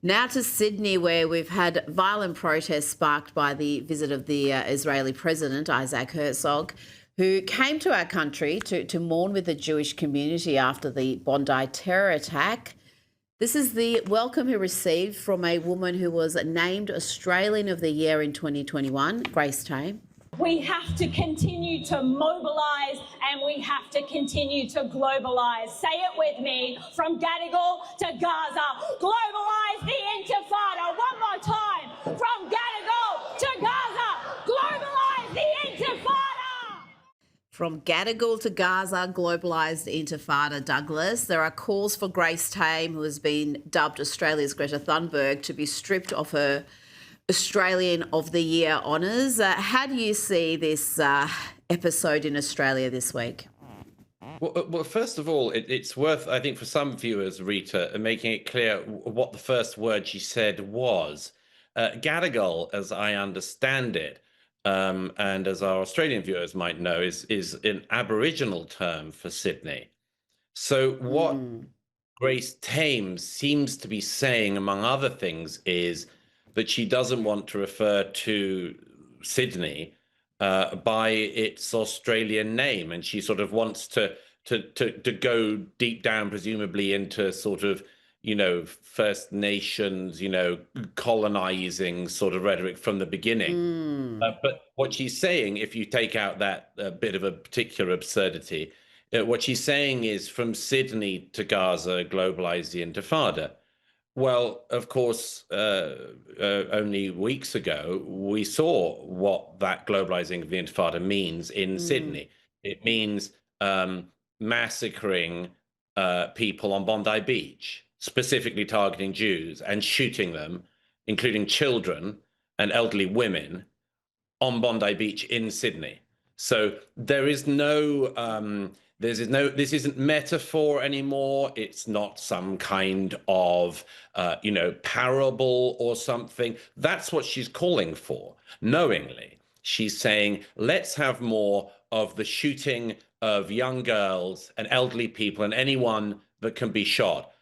Now to Sydney, where we've had violent protests sparked by the visit of the Israeli President Isaac Herzog, who came to our country to mourn with the Jewish community after the Bondi terror attack. This is the welcome he received from a woman who was named Australian of the Year in 2021, Grace Tame. We have to continue to mobilise and we have to continue to globalise. Say it with me, from Gadigal to Gaza. Globalise the Intifada. One more time. From Gadigal to Gaza. Globalise the Intifada. From Gadigal to Gaza, globalised Intifada, Douglas. There are calls for Grace Tame, who has been dubbed Australia's Greta Thunberg, to be stripped of her Australian of the Year honours. How do you see this episode in Australia this week? Well, first of all, it's worth, I think, for some viewers, Rita, making it clear what the first word she said was. Gadigal, as I understand it, and as our Australian viewers might know, is an Aboriginal term for Sydney. So what Grace Tame seems to be saying, among other things, is that she doesn't want to refer to Sydney by its Australian name, and she sort of wants to go deep down, presumably into sort of, First Nations, colonizing sort of rhetoric from the beginning. But what she's saying, if you take out that bit of a particular absurdity, what she's saying is from Sydney to Gaza, globalize the Intifada. Well, of course, only weeks ago, we saw what that globalizing of the Intifada means in Sydney. It means massacring people on Bondi Beach, specifically targeting Jews and shooting them, including children and elderly women, on Bondi Beach in Sydney. So there is no... this isn't metaphor anymore. It's not some kind of, parable or something. That's what she's calling for, knowingly. She's saying, let's have more of the shooting of young girls and elderly people and anyone that can be shot.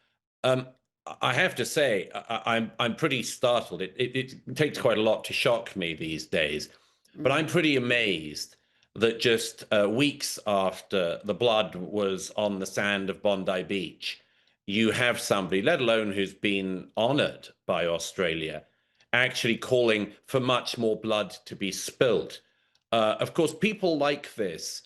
I have to say, I'm pretty startled. It takes quite a lot to shock me these days, but I'm pretty amazed that just weeks after the blood was on the sand of Bondi Beach, you have somebody, let alone who's been honored by Australia, actually calling for much more blood to be spilt. Of course, people like this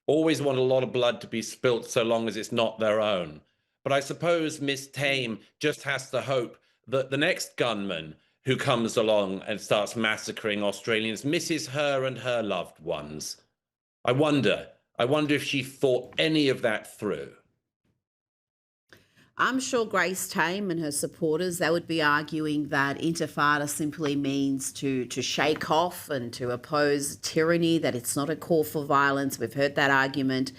always want a lot of blood to be spilt so long as it's not their own. But I suppose Miss Tame just has to hope that the next gunman who comes along and starts massacring Australians misses her and her loved ones. I wonder if she thought any of that through. I'm sure Grace Tame and her supporters, they would be arguing that Intifada simply means to shake off and to oppose tyranny, that it's not a call for violence. We've heard that argument.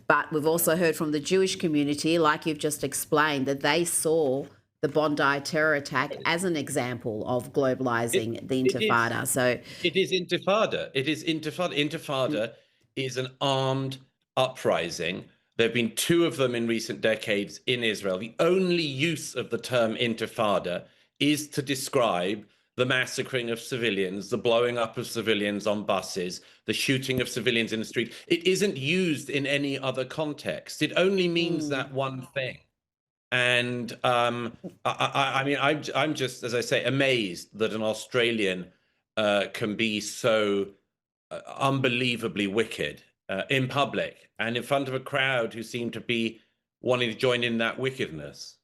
But we've also heard from the Jewish community, like you've just explained, that they saw the Bondi terror attack as an example of globalizing the Intifada. It is Intifada. It is Intifada. Intifada is an armed uprising. There have been two of them in recent decades in Israel. The only use of the term Intifada is to describe the massacring of civilians, the blowing up of civilians on buses, the shooting of civilians in the street. It isn't used in any other context. It only means that one thing. And I mean, I'm just, as I say, amazed that an Australian can be so unbelievably wicked in public and in front of a crowd who seem to be wanting to join in that wickedness.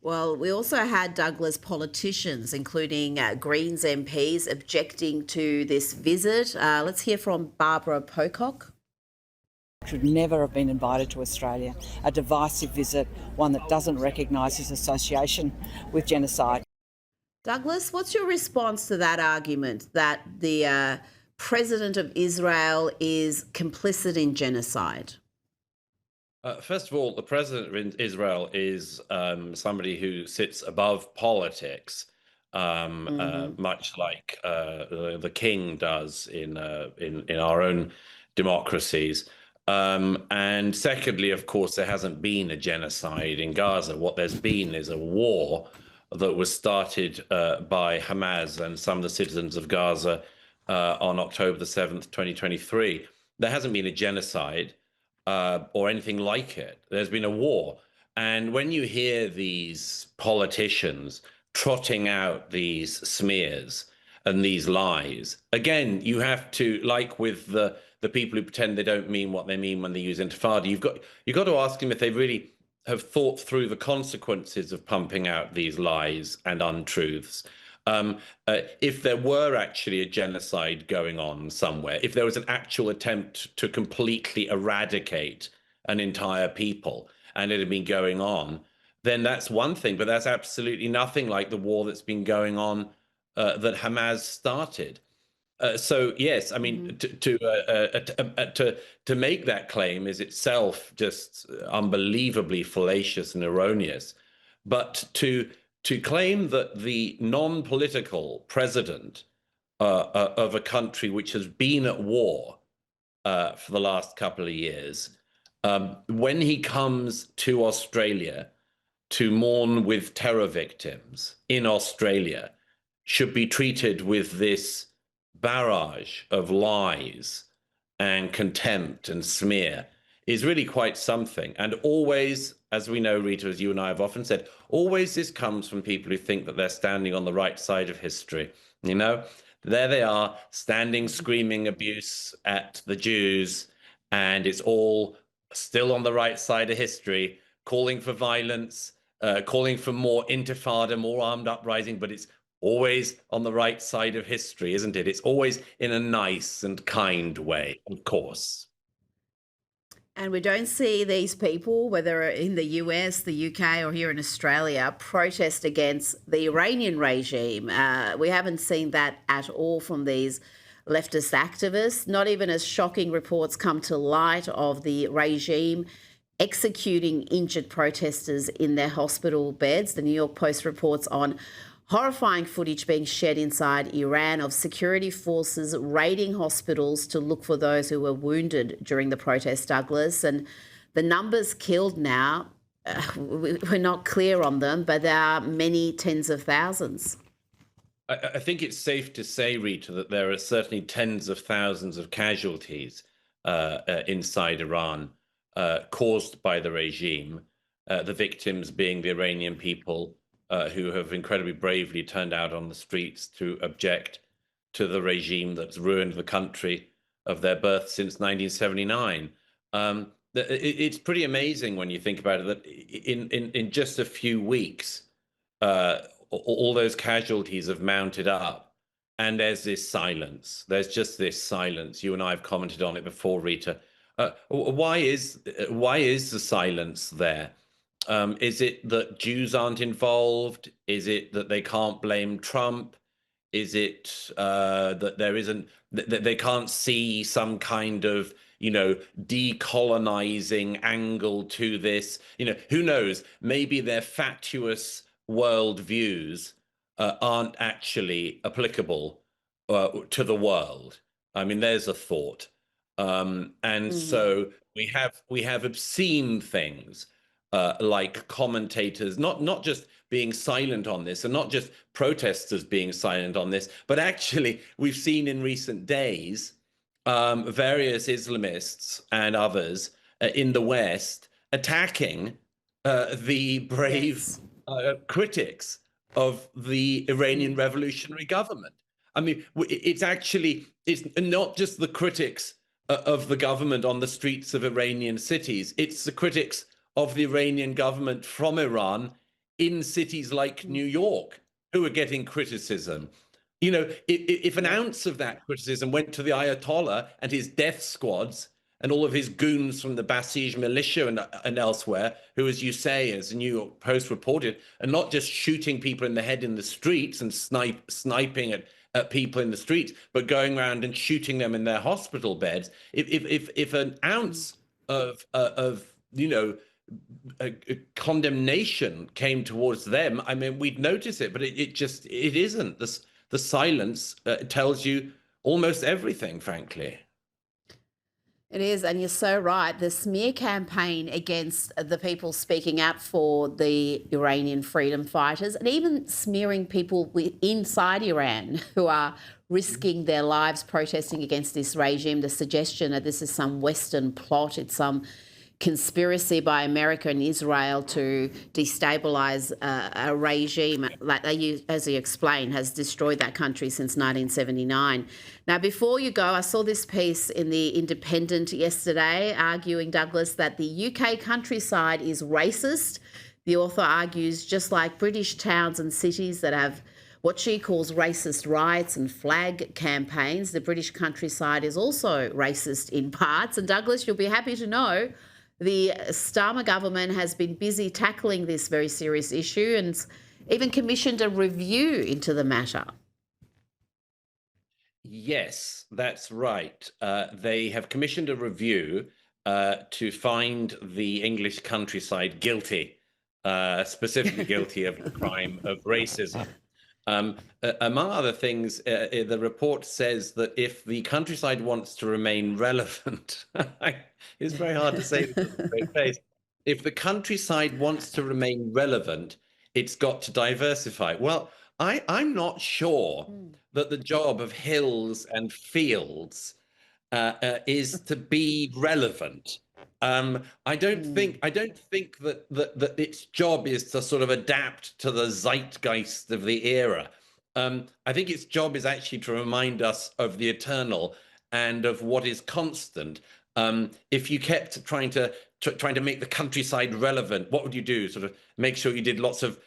Well, we also had, Douglas, politicians, including Greens MPs, objecting to this visit. Let's hear from Barbara Pocock. Should never have been invited to Australia. A divisive visit, one that doesn't recognise his association with genocide. Douglas, what's your response to that argument that the President of Israel is complicit in genocide? First of all, the President of Israel is somebody who sits above politics, much like the king does in our own democracies. And secondly, of course, there hasn't been a genocide in Gaza. What there's been is a war that was started by Hamas and some of the citizens of Gaza on October the 7th, 2023. There hasn't been a genocide or anything like it. There's been a war. And when you hear these politicians trotting out these smears and these lies, again, you have to, like with the people who pretend they don't mean what they mean when they use intifada, you've got to ask them if they really have thought through the consequences of pumping out these lies and untruths. If there were actually a genocide going on somewhere, if there was an actual attempt to completely eradicate an entire people and it had been going on, then that's one thing, but that's absolutely nothing like the war that's been going on that Hamas started. So yes, I mean, to make that claim is itself just unbelievably fallacious and erroneous. But to claim that the non-political president of a country which has been at war for the last couple of years, when he comes to Australia to mourn with terror victims in Australia, should be treated with this barrage of lies and contempt and smear is really quite something. And always, as we know, Rita, as you and I have often said, always this comes from people who think that they're standing on the right side of history. You know, there they are standing, screaming abuse at the Jews, and it's all still on the right side of history, calling for violence, calling for more intifada, more armed uprising, but it's always on the right side of history, isn't it? It's always in a nice and kind way, of course. And we don't see these people, whether in the US, the UK, or here in Australia, protest against the Iranian regime. We haven't seen that at all from these leftist activists, not even as shocking reports come to light of the regime executing injured protesters in their hospital beds. The New York Post reports on horrifying footage being shared inside Iran of security forces raiding hospitals to look for those who were wounded during the protest, Douglas. And the numbers killed now, we're not clear on them, but there are many tens of thousands. I think it's safe to say, Rita, that there are certainly tens of thousands of casualties inside Iran caused by the regime, the victims being the Iranian people, who have incredibly bravely turned out on the streets to object to the regime that's ruined the country of their birth since 1979. It's pretty amazing when you think about it that in just a few weeks, all those casualties have mounted up, and there's this silence. There's just this silence. You and I have commented on it before, Rita. Why is the silence there? Is it that Jews aren't involved? Is it that they can't blame Trump? Is it that there isn't, that they can't see some kind of, decolonizing angle to this? Who knows? Maybe their fatuous worldviews aren't actually applicable to the world. I mean, there's a thought. So we have obscene things. Like commentators, not just being silent on this, and not just protesters being silent on this, but actually we've seen in recent days various Islamists and others in the West attacking the brave critics of the Iranian revolutionary government. I mean, it's not just the critics of the government on the streets of Iranian cities, it's the critics of the Iranian government from Iran in cities like New York who are getting criticism. If an ounce of that criticism went to the Ayatollah and his death squads and all of his goons from the Basij militia and elsewhere, who, as you say, as the New York Post reported, are not just shooting people in the head in the streets and sniping at people in the streets, but going around and shooting them in their hospital beds. If an ounce of a condemnation came towards them, I mean, we'd notice it, but it isn't. The silence tells you almost everything, frankly. It is, and you're so right. The smear campaign against the people speaking out for the Iranian freedom fighters, and even smearing people inside Iran who are risking their lives protesting against this regime. The suggestion that this is some Western plot, it's some conspiracy by America and Israel to destabilise a regime that, as you explained, has destroyed that country since 1979. Now, before you go, I saw this piece in the Independent yesterday arguing, Douglas, that the UK countryside is racist. The author argues just like British towns and cities that have what she calls racist riots and flag campaigns, the British countryside is also racist in parts. And Douglas, you'll be happy to know the Starmer government has been busy tackling this very serious issue and even commissioned a review into the matter. Yes, that's right. They have commissioned a review to find the English countryside guilty, specifically guilty of the crime of racism. Among other things, the report says that if the countryside wants to remain relevant, it's very hard to say with a straight face. If the countryside wants to remain relevant, it's got to diversify. Well, I'm not sure that the job of hills and fields is to be relevant. I don't think that its job is to sort of adapt to the zeitgeist of the era. I think its job is actually to remind us of the eternal and of what is constant. If you kept trying to make the countryside relevant, what would you do? Sort of make sure you did lots of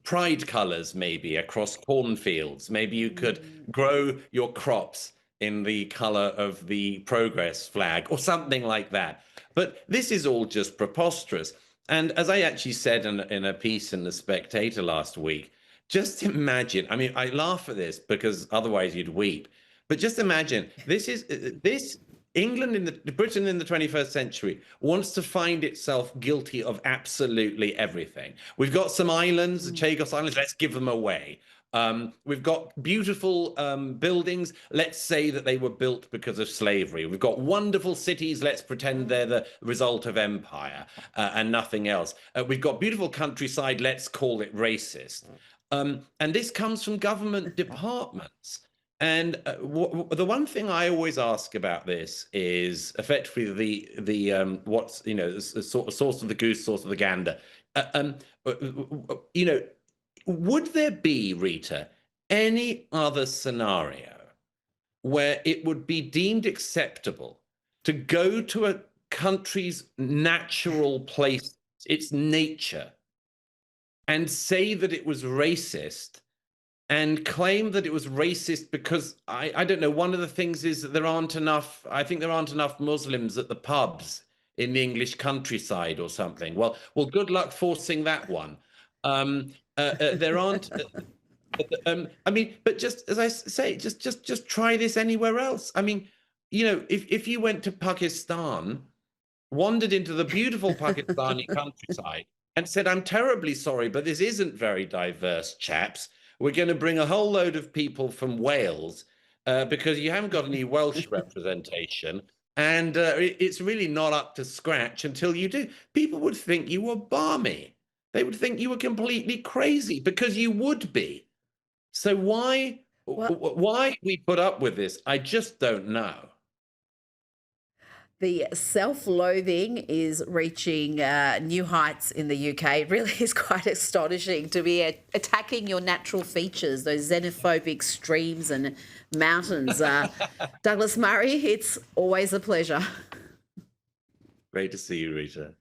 pride colours, maybe across cornfields. Maybe you could grow your crops in the colour of the progress flag or something like that. But this is all just preposterous. And as I actually said in a piece in The Spectator last week, just imagine, I mean, I laugh at this because otherwise you'd weep, but just imagine, this England Britain in the 21st century wants to find itself guilty of absolutely everything. We've got some islands, the Chagos Islands, let's give them away. We've got beautiful buildings. Let's say that they were built because of slavery. We've got wonderful cities. Let's pretend they're the result of empire and nothing else. We've got beautiful countryside. Let's call it racist. And this comes from government departments. And the one thing I always ask about this is effectively the what's, you know, the source of the goose, source of the gander. You know, would there be, Rita, any other scenario where it would be deemed acceptable to go to a country's natural place, its nature, and say that it was racist and claim that it was racist because, I don't know, one of the things is that there aren't enough, I think there aren't enough Muslims at the pubs in the English countryside or something. Well, good luck forcing that one. There aren't. I mean, but just as I say, just try this anywhere else. I mean, you know, if you went to Pakistan, wandered into the beautiful Pakistani countryside, and said, "I'm terribly sorry, but this isn't very diverse, chaps. We're going to bring a whole load of people from Wales because you haven't got any Welsh representation." And it's really not up to scratch until you do. People would think you were balmy. They would think you were completely crazy because you would be. So why we put up with this, I just don't know. The self-loathing is reaching new heights in the UK. It really is quite astonishing to be attacking your natural features, those xenophobic streams and mountains. Douglas Murray, it's always a pleasure. Great to see you, Rita.